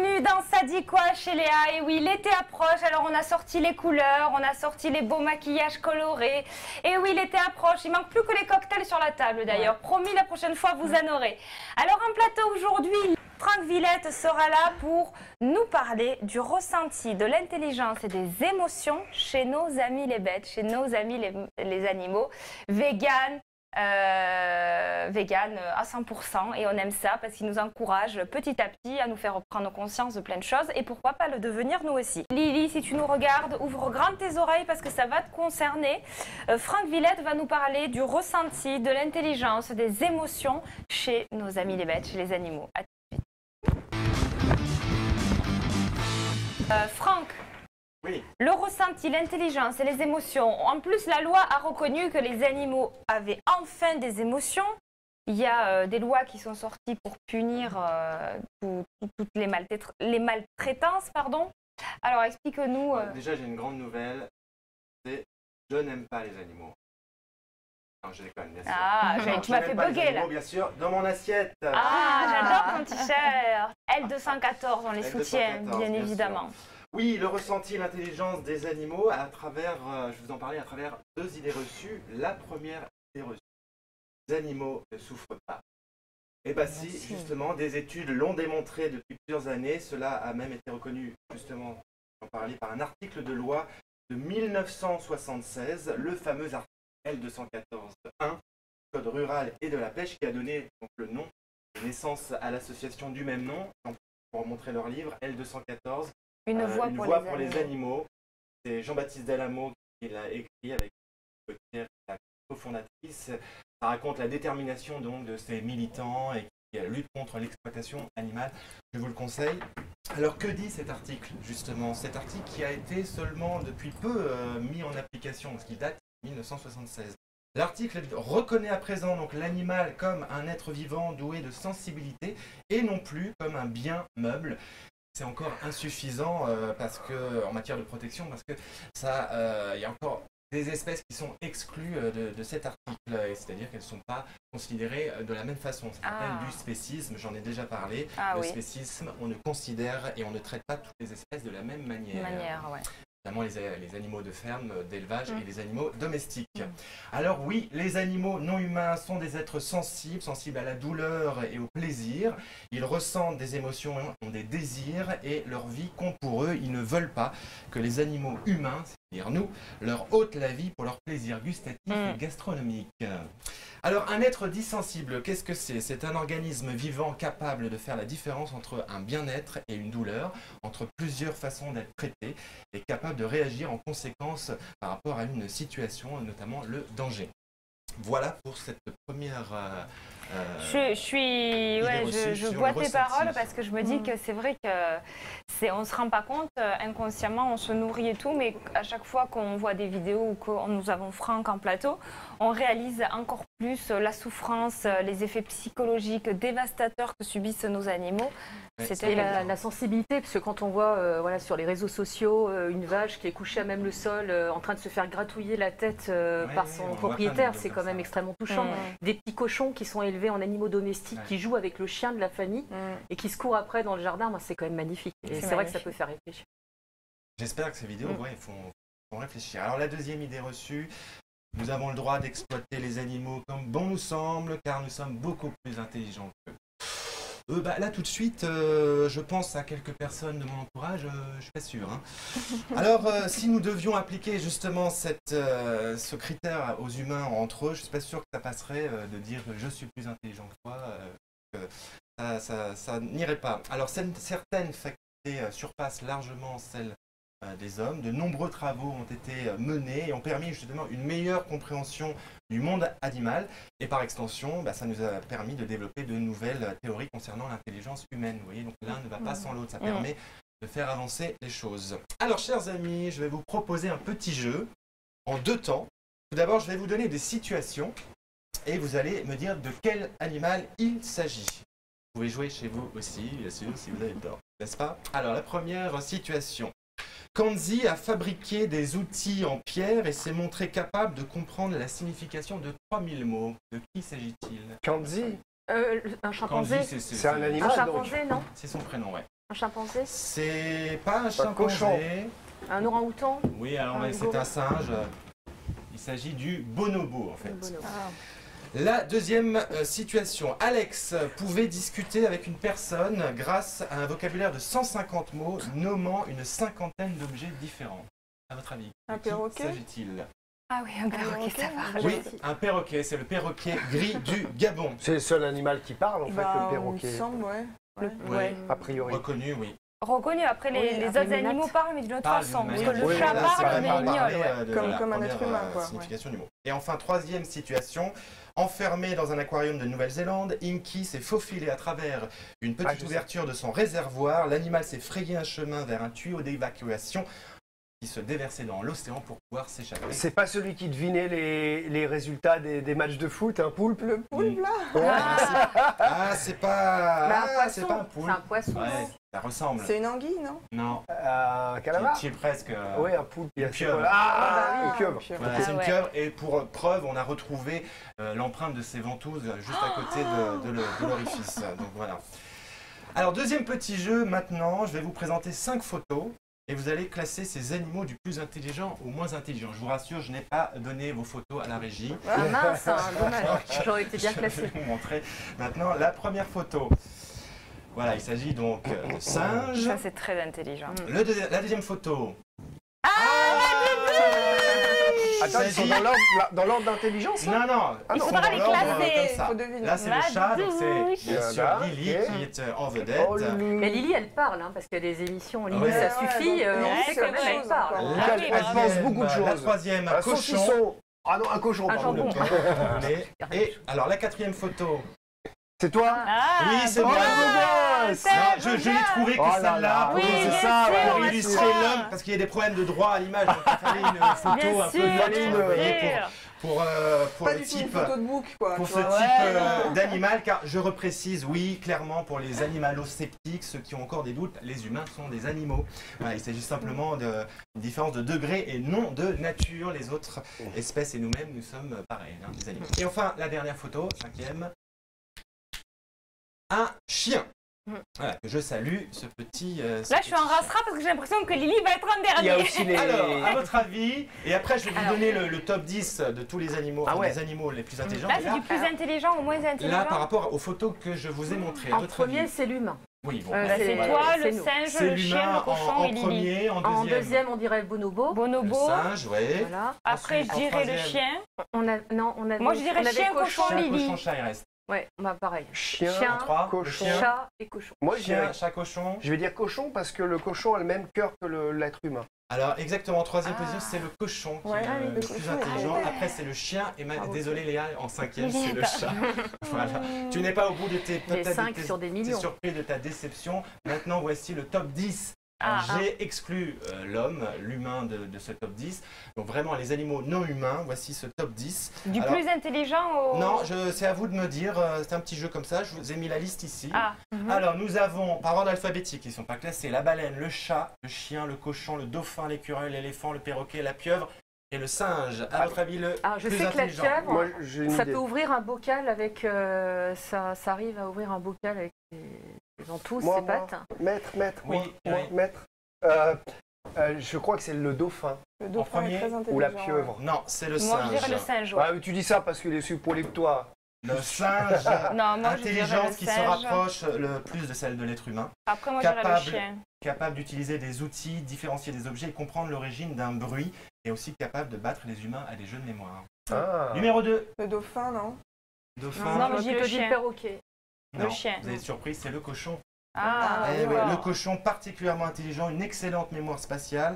Bienvenue dans Ça dit quoi chez Léa. Et oui, l'été approche, alors on a sorti les couleurs, on a sorti les beaux maquillages colorés. Et oui, l'été approche, il manque plus que les cocktails sur la table d'ailleurs. Promis, la prochaine fois, vous en aurez. Alors en plateau aujourd'hui, Franck Villette sera là pour nous parler du ressenti, de l'intelligence et des émotions chez nos amis les bêtes, chez nos amis les animaux, vegan à 100%, et on aime ça parce qu'il nous encourage petit à petit à nous faire prendre conscience de plein de choses et pourquoi pas le devenir nous aussi. Lily, si tu nous regardes, ouvre grand tes oreilles parce que ça va te concerner. Franck Villette va nous parler du ressenti, de l'intelligence, des émotions chez nos amis les bêtes, chez les animaux. À tout de suite. Franck, oui. Le ressenti, l'intelligence et les émotions. En plus, la loi a reconnu que les animaux avaient enfin des émotions. Il y a des lois qui sont sorties pour punir toutes les maltraitances. Pardon. Alors, explique-nous. Déjà, j'ai une grande nouvelle. C'est je n'aime pas les animaux. Non, je déconne, bien sûr. Ah, tu m'as fait bugger là. Bien sûr, dans mon assiette. Ah, j'adore ton t-shirt. L214, on les soutient, bien évidemment. Sûr. Oui, le ressenti et l'intelligence des animaux à travers, je vous en parlais à travers deux idées reçues. La première idée reçue, les animaux ne souffrent pas. Et bien si, justement, des études l'ont démontré depuis plusieurs années. Cela a même été reconnu, justement, j'en parlais, par un article de loi de 1976, le fameux article L214.1, Code rural et de la pêche, qui a donné donc, le nom de naissance à l'association du même nom, pour montrer leur livre, L214. Une voix pour les animaux. C'est Jean-Baptiste Delamo qui l'a écrit avec la cofondatrice. Ça raconte la détermination donc de ces militants et qui luttent contre l'exploitation animale. Je vous le conseille. Alors que dit cet article justement? Cet article qui a été seulement depuis peu mis en application, parce qu'il date de 1976. L'article reconnaît à présent donc l'animal comme un être vivant doué de sensibilité et non plus comme un bien meuble. C'est encore insuffisant parce que, en matière de protection, parce que il y a encore des espèces qui sont exclues de cet article, c'est-à-dire qu'elles ne sont pas considérées de la même façon. Ça s'appelle du spécisme, j'en ai déjà parlé. Le spécisme, on ne considère et on ne traite pas toutes les espèces de la même manière. Notamment les animaux de ferme, d'élevage et les animaux domestiques. Alors oui, les animaux non humains sont des êtres sensibles à la douleur et au plaisir. Ils ressentent des émotions, ont des désirs et leur vie compte pour eux. Ils ne veulent pas que les animaux humains, c'est-à-dire nous, leur ôtent la vie pour leur plaisir gustatif et gastronomique. Alors un être dit sensible, qu'est-ce que c'est? C'est un organisme vivant capable de faire la différence entre un bien-être et une douleur, entre plusieurs façons d'être traité et capable de réagir en conséquence par rapport à une situation, notamment le danger. Voilà pour cette première... je bois tes paroles parce que je me dis que c'est vrai qu'on ne se rend pas compte, inconsciemment on se nourrit et tout, mais à chaque fois qu'on voit des vidéos ou que nous avons Franck en plateau, on réalise encore plus la souffrance, les effets psychologiques dévastateurs que subissent nos animaux. C'était la sensibilité, parce que quand on voit voilà, sur les réseaux sociaux une vache qui est couchée à même le sol en train de se faire gratouiller la tête par son propriétaire, c'est quand même extrêmement touchant. Des petits cochons qui sont élevés en animaux domestiques, qui jouent avec le chien de la famille et qui se courent après dans le jardin, c'est quand même magnifique. Et c'est vrai que ça peut faire réfléchir. J'espère que ces vidéos font réfléchir. Alors la deuxième idée reçue, nous avons le droit d'exploiter les animaux comme bon nous semble, car nous sommes beaucoup plus intelligents qu'eux. Là tout de suite, je pense à quelques personnes de mon entourage, je suis pas sûr. Alors si nous devions appliquer justement ce critère aux humains entre eux, je suis pas sûr que ça passerait de dire je suis plus intelligent que toi, ça n'irait pas. Alors certaines facultés surpassent largement celles des hommes. De nombreux travaux ont été menés et ont permis justement une meilleure compréhension du monde animal et par extension, ça nous a permis de développer de nouvelles théories concernant l'intelligence humaine. Vous voyez, donc l'un ne va pas sans l'autre, ça permet de faire avancer les choses. Alors chers amis, je vais vous proposer un petit jeu en deux temps. Tout d'abord, je vais vous donner des situations et vous allez me dire de quel animal il s'agit. Vous pouvez jouer chez vous aussi, bien sûr, si vous avez le temps, n'est-ce pas? Alors la première situation. Kanzi a fabriqué des outils en pierre et s'est montré capable de comprendre la signification de 3000 mots. De qui s'agit-il? Kanzi? Un chimpanzé? C'est un animal, un chimpanzé, non? C'est son prénom, ouais. Un chimpanzé? C'est pas un Pas cochon. chimpanzé. Un orang-outan? Oui, alors Un c'est un singe. Il s'agit du bonobo en fait. Bonobo. La deuxième situation. Alex pouvait discuter avec une personne grâce à un vocabulaire de 150 mots nommant une cinquantaine d'objets différents. À votre avis, Un de qui perroquet s'agit-il? Ah oui, un perroquet, ça va. Oui, un perroquet. C'est le perroquet gris du Gabon. C'est le seul animal qui parle, en fait, Bah, le il me perroquet. semble, ouais. Oui, A priori. reconnu, oui. Reconnu, après Oui, les après autres les animaux nattes. parlent, mais d'une autre Parle façon. d'une Parce que manière le Oui, chat là, c'est parle, vraiment mais il parler, miaule. de Comme la un première, être humain, quoi. signification du mot. Et enfin, troisième situation. Enfermé dans un aquarium de Nouvelle-Zélande, Inky s'est faufilé à travers une petite je sais. ouverture de son réservoir. L'animal s'est frayé un chemin vers un tuyau d'évacuation qui se déversait dans l'océan pour pouvoir s'échapper. C'est pas celui qui devinait les résultats des matchs de foot, un poulpe? Le poulpe, là Ah, c'est pas... Bah, un ah, poisson. c'est pas un poulpe. C'est un poisson. Ouais, ça ressemble. C'est une anguille, non? Non, Un calamar? tu es presque... Oui, un poulpe. une pieuvre. Ah, une pieuvre. Voilà, c'est une ouais. pieuvre et pour preuve, on a retrouvé l'empreinte de ses ventouses juste à côté de l'orifice. Donc voilà. Alors deuxième petit jeu maintenant, je vais vous présenter 5 photos et vous allez classer ces animaux du plus intelligent au moins intelligent. Je vous rassure, je n'ai pas donné vos photos à la régie. Ah mince, hein, dommage. J'aurais été bien Je classée. vais vous montrer maintenant la première photo. Voilà, il s'agit donc de singe. Ça, c'est très intelligent. La deuxième photo. Attends, ils sont s'agit- dans l'ordre d'intelligence, là? Non, non, Ah ils non, sont faudra dans les l'ordre, classer. comme ça. Faut deviner. Là, c'est le chat, donc c'est bien sûr Voilà, Lily ok. qui est en vedette. Oh, Loulou. Mais Lily, elle parle, hein, parce qu'il y a des émissions. Lily, Ouais. ça Ouais, suffit. donc, On ouais, sait c'est quand même, vrai. elle parle. encore. Ah Elle, oui, elle bravo. pense beaucoup de La choses. troisième, un Un cochon. saucisson. Ah non, un cochon, Un pardon. jambon. Et alors la quatrième photo. C'est toi? Ah, Oui, c'est Oh, moi. le gosse! c'est Non, bon je l'ai trouvé que Oh là celle-là là, pour, oui, bien c'est ça, sûr, pour on illustrer va l'homme, parce qu'il y a des problèmes de droit à l'image, donc il fallait une photo Bien un peu sûr, neutre, bien vous voyez, sûr. pour Pas le du tout une type. photo de bouc, quoi. Pour tu ce vois. type d'animal, car je reprécise, oui, clairement, pour les animalosceptiques, ceux qui ont encore des doutes, les humains sont des animaux. Voilà, il s'agit simplement d'une différence de degré et non de nature. Les autres espèces et nous-mêmes, nous sommes pareils, hein, des animaux. Et enfin, la dernière photo, cinquième. Un chien. Voilà, que je salue, ce petit... Là, je suis en rasera parce que j'ai l'impression que Lily va être en Il y a dernier. aussi les... Alors, à votre avis, et après je vais vous donner le top 10 de tous les animaux, Ah enfin, ouais. les animaux les plus intelligents. Là, Et c'est du plus intelligent au moins intelligent. là, par rapport aux photos que je vous ai montrées, à En votre premier, avis. c'est l'humain. Oui, bon. Bah, Bah, c'est voilà, toi, c'est le nous. singe, C'est le chien, l'humain le cochon en et Lily. premier, En deuxième, on dirait le bonobo. le Bonobo. singe, oui. Voilà. Après, Ensuite, je en dirais le troisième. chien. On avait, Moi, je dirais on avait chien, cochon, Chien, Lily. cochon, chat, il reste. Ouais, bah pareil. Chien, Chien, En 3, cochon. chien, Chat et cochon. Moi, je chien, dirais... chat, cochon. Je vais dire cochon parce que le cochon a le même cœur que l'être humain. Alors, exactement, en troisième Ah. position, c'est le cochon qui Ouais, est le le plus cochon, intelligent. ouais. Après, c'est le chien. Et Bravo. désolé, Léa, en cinquième, Lily c'est le est chat. Voilà. Tu n'es pas au bout de tes... Les peut-être 5 de tes- sur des T'es millions. surpris de ta déception. Maintenant, voici le top 10. Ah. J'ai exclu l'homme, l'humain de ce top 10. Donc vraiment, les animaux non humains, voici ce top 10. Du Alors- plus intelligent au... Non, c'est à vous de me dire, c'est un petit jeu comme ça, je vous ai mis la liste ici. Ah. Alors, nous avons, par ordre alphabétique, ils ne sont pas classés, la baleine, le chat, le chien, le cochon, le dauphin, l'écureuil, l'éléphant, le perroquet, la pieuvre et le singe. À votre avis, le Ah, je plus sais que la intelligent. pieuvre, Moi, j'ai une ça idée. peut ouvrir un bocal avec... ça arrive à ouvrir un bocal avec les ventouses, Moi, ses pattes. Maître, Oui, moi, oui. maître. Je crois que c'est le dauphin Le dauphin premier, est très intelligent. ou la pieuvre. Non, c'est le Moi, je singe. dirais le singe. Ouais. Ah, tu dis ça parce qu'il est plus poli que toi. Le singe, Non, moi, je dirais intelligence le qui se singe. rapproche le plus de celle de l'être humain. Après, moi, je dirais le Capable. chien. Capable d'utiliser des outils, différencier des objets et comprendre l'origine d'un bruit. Et aussi capable de battre les humains à des jeux de mémoire. Ah. Numéro 2, Le dauphin, non? dauphin. Non, mais je je dis le te dis chien. le perroquet. le chien. Vous êtes surpris, c'est le cochon. Ah, Eh oui, d'accord. le cochon particulièrement intelligent, une excellente mémoire spatiale.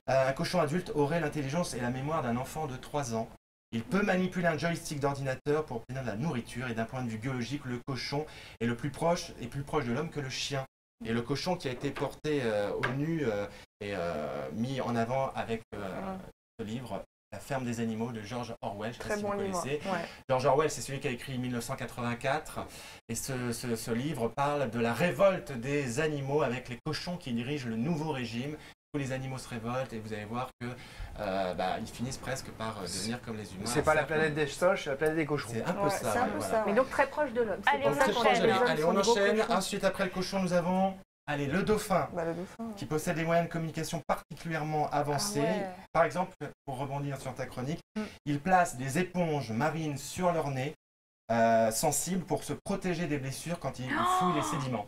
Un cochon adulte aurait l'intelligence et la mémoire d'un enfant de 3 ans. Il peut manipuler un joystick d'ordinateur pour obtenir de la nourriture et d'un point de vue biologique, le cochon est plus proche de l'homme que le chien. Et le cochon qui a été porté au nu et mis en avant avec ce livre, La ferme des animaux de George Orwell. Je sais pas Très si bon vous livre. connaissez. Ouais. George Orwell, c'est celui qui a écrit 1984. Et ce livre parle de la révolte des animaux avec les cochons qui dirigent le nouveau régime. Tous les animaux se révoltent et vous allez voir que ils finissent presque par devenir comme les humains. C'est pas la planète des singes, c'est la planète des cochons. C'est un peu Ouais, ça. c'est un ouais, peu voilà. ça. Mais donc très proche de l'homme. C'est Allez, pour on ça Donc, qu'on c'est enchaîne. a proche de besoin lui. de Allez, son on nouveau enchaîne. cochon. Ensuite, après le cochon, nous avons Allez, le dauphin, Bah, le dauphin. qui possède des moyens de communication particulièrement avancés. Ah ouais. Par exemple, pour rebondir sur ta chronique, il place des éponges marines sur leur nez, sensibles, pour se protéger des blessures quand ils fouillent les sédiments.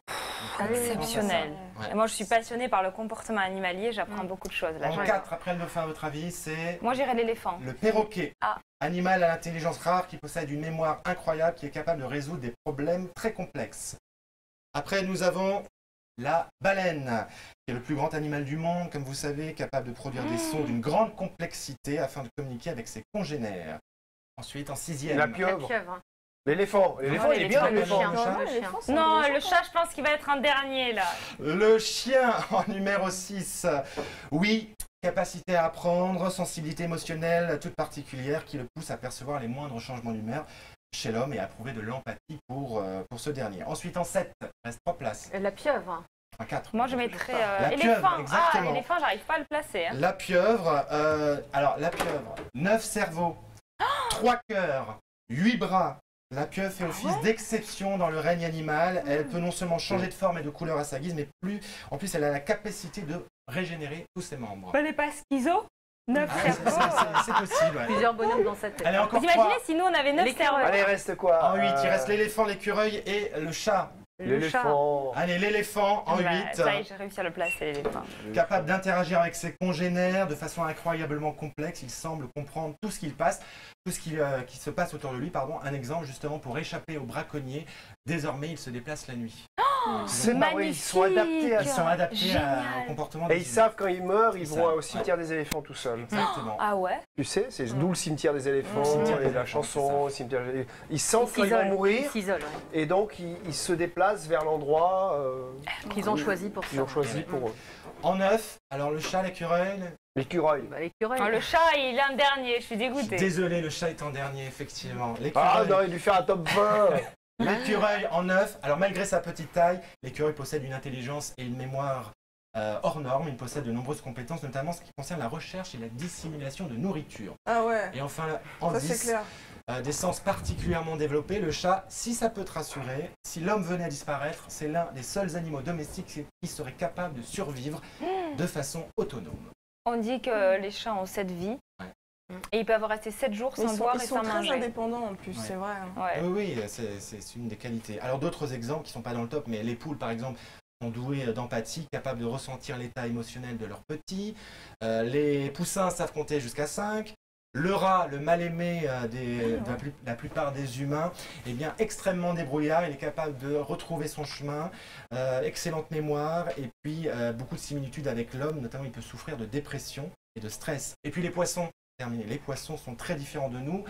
Donc, Exceptionnel. Ouais. Et moi, je suis passionnée par le comportement animalier, j'apprends beaucoup de choses là. En 4, après le dauphin, à votre avis, c'est Moi, j'irais l'éléphant. le perroquet. Ah. Animal à l'intelligence rare qui possède une mémoire incroyable, qui est capable de résoudre des problèmes très complexes. Après, nous avons la baleine, qui est le plus grand animal du monde, comme vous savez, capable de produire des sons d'une grande complexité afin de communiquer avec ses congénères. Ensuite, en 6e, La La pieuvre. pieuvre. L'éléphant. L'éléphant, il est bien, l'éléphant. l'éléphant. Le chat. Non, le chat, je pense qu'il va être un dernier là. Le chien en numéro 6. Oui, capacité à apprendre, sensibilité émotionnelle toute particulière qui le pousse à percevoir les moindres changements d'humeur chez l'homme et à prouver de l'empathie pour ce dernier. Ensuite, en 7, reste 3 places. La pieuvre. En 4. Moi, je mettrais La éléphant. pieuvre, exactement. L'éléphant, j'arrive pas à le placer. Hein. La pieuvre, alors la pieuvre, 9 cerveaux, 3 cœurs, 8 bras. La pieuvre fait office d'exception dans le règne animal. Elle peut non seulement changer de forme et de couleur à sa guise, mais en plus, elle a la capacité de régénérer tous ses membres. Elle n'est pas schizo 9 Ah, c'est possible. Ouais. Plusieurs bonhommes dans sa tête. Allez, encore Vous 3. imaginez si nous on avait 9 cerveaux? Allez, reste quoi En 8, il reste l'éléphant, l'écureuil et le chat. Le chat. L'éléphant. Allez, l'éléphant en 8. Ça y est, j'ai réussi à le placer, l'éléphant. Capable d'interagir avec ses congénères de façon incroyablement complexe, il semble comprendre tout ce qu'il passe, tout ce qui se passe autour de lui. Pardon. Un exemple justement pour échapper aux braconniers. Désormais, il se déplace la nuit. C'est pas vrai, ils sont adaptés à Ils sont ça. adaptés Génial. au comportement Et des ils humains. savent quand ils meurent, ils C'est vont ça, au cimetière des éléphants tout seuls. Exactement. Ah ouais? Tu sais, c'est d'où le cimetière des éléphants Cimetière des et la éléphants, chanson, cimetière. Ils sentent Ils quand ils vont s'isolent. mourir Ils s'isolent, ouais. et donc ils se déplacent vers l'endroit Qu'ils ont choisi pour qu'ils ça. ont choisi pour eux. En 9, alors le chat, l'écureuil. L'écureuil. Bah, l'écureuil. Le chat, il est un dernier, je suis dégoûtée. Désolé, le chat est en dernier, effectivement. Ah, L'écureuil. on aurait dû faire un top 20. L'écureuil en 9. Alors malgré sa petite taille, l'écureuil possède une intelligence et une mémoire hors normes. Il possède de nombreuses compétences, notamment ce qui concerne la recherche et la dissimulation de nourriture. Ah ouais, Et enfin, en ça 10, c'est clair. des sens particulièrement développés. Le chat, si ça peut te rassurer, si l'homme venait à disparaître, c'est l'un des seuls animaux domestiques qui serait capable de survivre de façon autonome. On dit que les chats ont 7 vies. Ouais. Et ils peuvent rester 7 jours Mais sans boire ils et sont sans très manger. indépendants en plus, Ouais. c'est vrai. Hein. Ouais. Oui, c'est une des qualités. Alors d'autres exemples qui ne sont pas dans le top, mais les poules par exemple sont douées d'empathie, capables de ressentir l'état émotionnel de leurs petits. Les poussins savent compter jusqu'à 5. Le rat, le mal-aimé la plupart des humains, est bien extrêmement débrouillard. Il est capable de retrouver son chemin, excellente mémoire et puis beaucoup de similitudes avec l'homme. Notamment, il peut souffrir de dépression et de stress. Et puis les poissons. Terminé. Les poissons sont très différents de nous.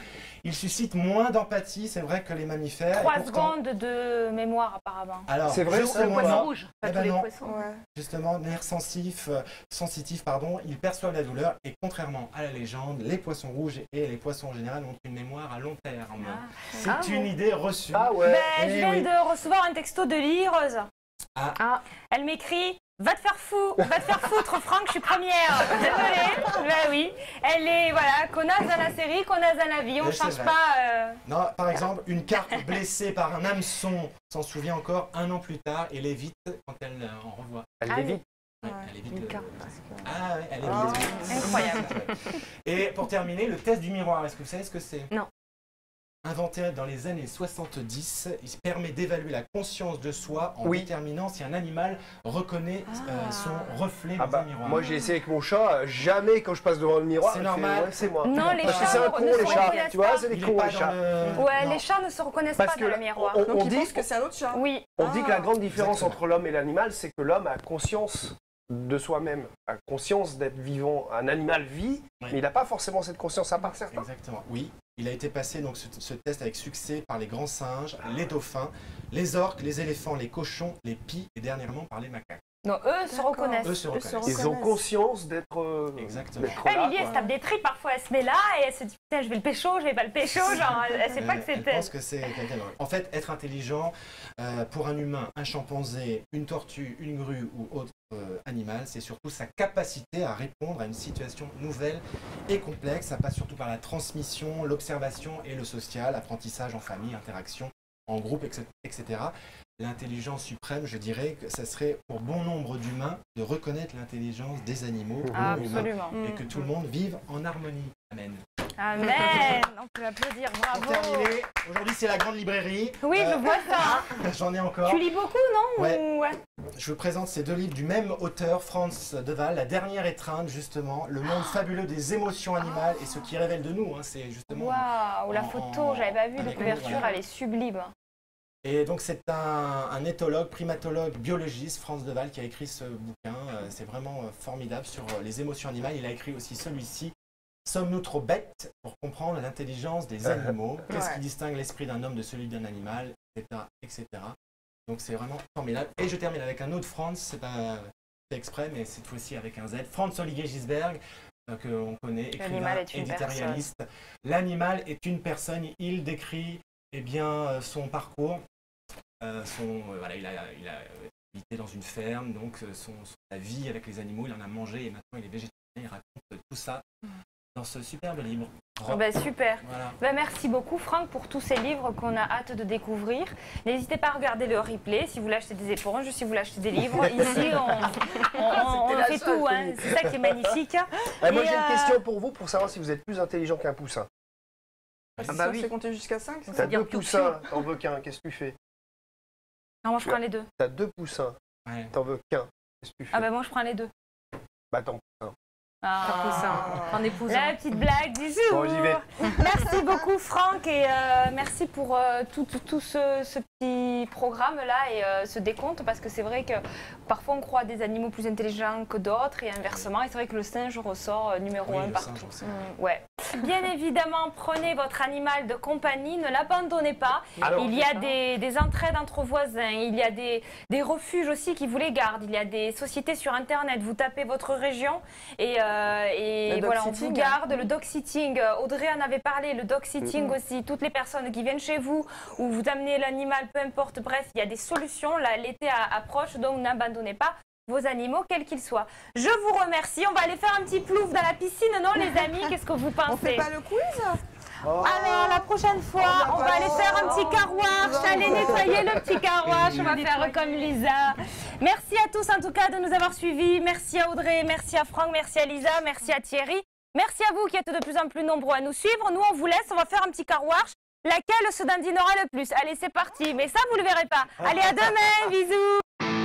Ils suscitent moins d'empathie, c'est vrai, que les mammifères. 3 Et pourtant- secondes de mémoire apparemment. Alors, C'est vrai, Le justement, poisson non. rouge, pas Eh tous ben les non. poissons. Ouais. Justement, nerfs sensitifs, ils perçoivent la douleur et contrairement à la légende, les poissons rouges et les poissons en général ont une mémoire à long terme. C'est Ah une bon idée reçue. Ah ouais. Ben, je Eh viens oui. de recevoir un texto de Lily Rose. Ah, Elle m'écrit: va te faire foutre, Franck, je suis première. Désolée. Ben oui. Elle est, voilà, connasse dans la série, connasse dans la vie. On Mais ne change c'est vrai. pas. Non, par exemple, une carpe blessée par un hameçon s'en souvient encore un an plus tard et l'évite quand elle en revoit. Elle Ah, l'évite. Ouais, Ouais. elle évite une le- carpe. Ah ouais, elle évite. Ah, incroyable. Et pour terminer, le test du miroir, est-ce que vous savez ce que c'est? Non. Inventé dans les années 70, il permet d'évaluer la conscience de soi en Oui. déterminant si un animal reconnaît son reflet Ah dans bah, un miroir. moi j'ai essayé avec mon chat, jamais quand je passe devant le miroir, C'est il fait, normal. ouais, c'est moi. Non, les Parce que chats c'est un ne con se les chats, reconnaissent tu vois, pas. c'est des Il est cons pas les dans chats. le... Ouais, Non. les chats ne se reconnaissent Parce pas que dans là, le miroir. on Donc ils dit pensent que c'est un autre chat. Oui. On dit que la grande différence Exactement. entre l'homme et l'animal, c'est que l'homme a conscience de soi-même, a conscience d'être vivant. Un animal vit, Oui. mais il n'a pas forcément cette conscience à part certains. Exactement, oui. Il a été passé donc ce test avec succès par les grands singes, les dauphins, les orques, les éléphants, les cochons, les pies et dernièrement par les macaques. Non, eux se D'accord. reconnaissent. Eux se reconnaissent. Ils ont conscience d'être Exactement. d'être Ah, là, Lily, elle quoi. se tape des tripes parfois, elle se met là et elle se dit putain, je vais le pécho, je vais pas le pécho, genre elle sait pas que c'est Elle elle. pense que c'est quelqu'un d'autre. En fait, être intelligent, pour un humain, un chimpanzé, une tortue, une grue ou autre animal, c'est surtout sa capacité à répondre à une situation nouvelle et complexe. Ça passe surtout par la transmission, l'observation et le social, apprentissage en famille, interaction en groupe, etc. l'intelligence suprême, je dirais que ça serait pour bon nombre d'humains de reconnaître l'intelligence des animaux Absolument. et que tout le monde vive en harmonie. Amen. Amen. On peut applaudir, Pour bravo. terminer, aujourd'hui c'est la grande librairie. Oui, je vois ça. J'en ai encore. Tu lis beaucoup, non? Ouais. Ou- ouais. Je vous présente ces 2 livres du même auteur, Franz de Waal, La dernière étreinte, justement, le monde fabuleux des émotions animales et ce qui révèle de nous. Hein, c'est justement. Waouh, la photo, j'avais pas vu de avec couverture, voilà. elle est sublime. Et donc c'est un éthologue, primatologue, biologiste, Franz de Waal, qui a écrit ce bouquin. C'est vraiment formidable sur les émotions animales. Il a écrit aussi celui-ci. Sommes-nous trop bêtes pour comprendre l'intelligence des animaux? Qu'est-ce qui distingue l'esprit d'un homme de celui d'un animal, etc., etc. Donc c'est vraiment formidable. Et je termine avec un autre Franz, c'est pas fait exprès, mais cette fois-ci avec un Z. Franz Olivier Gisberg, qu'on connaît, écrivain, L'animal est une éditorialiste. L'animal est une personne. Il décrit son parcours. Voilà, il a habité dans une ferme, donc sa vie avec les animaux, il en a mangé et maintenant il est végétarien. Il raconte tout ça dans ce superbe livre. Super. Voilà. Merci beaucoup Franck pour tous ces livres qu'on a hâte de découvrir. N'hésitez pas à regarder le replay si vous voulez acheter des éponges, si vous voulez acheter des livres. Ici, on fait tout. Hein. C'est ça qui est magnifique. Moi, j'ai une question pour vous pour savoir si vous êtes plus intelligent qu'un poussin. Ça fait compter jusqu'à 5. T'as 2 poussins, t'en veux qu'un, qu'est-ce que tu fais? Non, moi je prends les 2. T'as 2 poussins, t'en veux qu'un, qu'est-ce que tu fais? Ah ben moi je prends les 2. Bah t'en prends un. En épousant. La petite blague du jour. Bon, j'y vais. Merci beaucoup Franck et merci pour tout ce petit programme là et ce décompte parce que c'est vrai que parfois on croit à des animaux plus intelligents que d'autres et inversement et c'est vrai que le singe ressort numéro 1 partout. Ouais. Bien évidemment, prenez votre animal de compagnie, ne l'abandonnez pas. Alors, il y a des entraides entre voisins, il y a des refuges aussi qui vous les gardent, il y a des sociétés sur internet, vous tapez votre région et voilà, on vous garde. Le dog sitting, Audrey en avait parlé, le dog sitting aussi, toutes les personnes qui viennent chez vous ou vous amenez l'animal, peu importe, bref, il y a des solutions. Là, l'été approche, donc n'abandonnez pas vos animaux, quels qu'ils soient. Je vous remercie. On va aller faire un petit plouf dans la piscine, non les amis? Qu'est-ce que vous pensez? On fait pas le quiz? Alors, la prochaine fois, on va aller faire un petit car wash. Allez nettoyer le petit car wash. On va faire comme Lisa. Merci à tous en tout cas de nous avoir suivis. Merci à Audrey, merci à Franck, merci à Lisa, merci à Thierry. Merci à vous qui êtes de plus en plus nombreux à nous suivre. Nous, on vous laisse, on va faire un petit car wash. Laquelle se dandinera le plus? Allez, c'est parti. Mais ça, vous le verrez pas. Allez, à demain. Bisous.